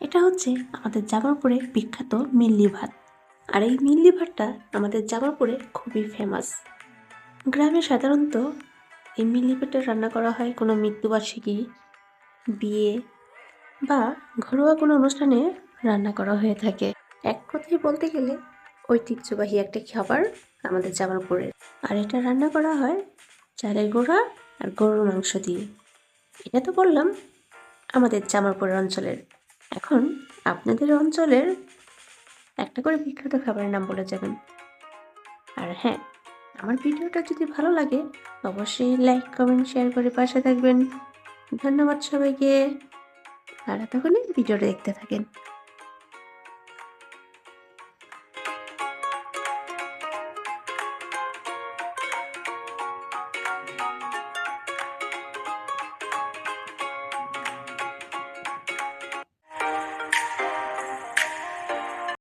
এটা হচ্ছে আমাদের জামালপুরের বিখ্যাত মিল্লি ভাত। আর এই মিল্লি ভাতটা আমাদের জামালপুরে খুবই ফেমাস। গ্রামে সাধারণত এই মিল্লি ভাতটা রান্না করা হয় কোনো মৃত্যুবার্ষিকী, বিয়ে বা ঘরোয়া কোনো অনুষ্ঠানে রান্না করা হয়ে থাকে। এক কথায় বলতে গেলে ঐতিহ্যবাহী একটা খাবার আমাদের জামালপুরের। আর এটা রান্না করা হয় চালের গুঁড়া আর গরুর মাংস দিয়ে। এটা তো বললাম আমাদের জামালপুরের অঞ্চলের। এখন আপনাদের অঞ্চলের একটা করে বিখ্যাত খাবারের নাম বলে যাবেন। আর হ্যাঁ, আমার ভিডিওটা যদি ভালো লাগে অবশ্যই লাইক, কমেন্ট, শেয়ার করে পাশে থাকবেন। ধন্যবাদ সবাইকে। আর এতক্ষণে ভিডিওটা দেখতে থাকেন।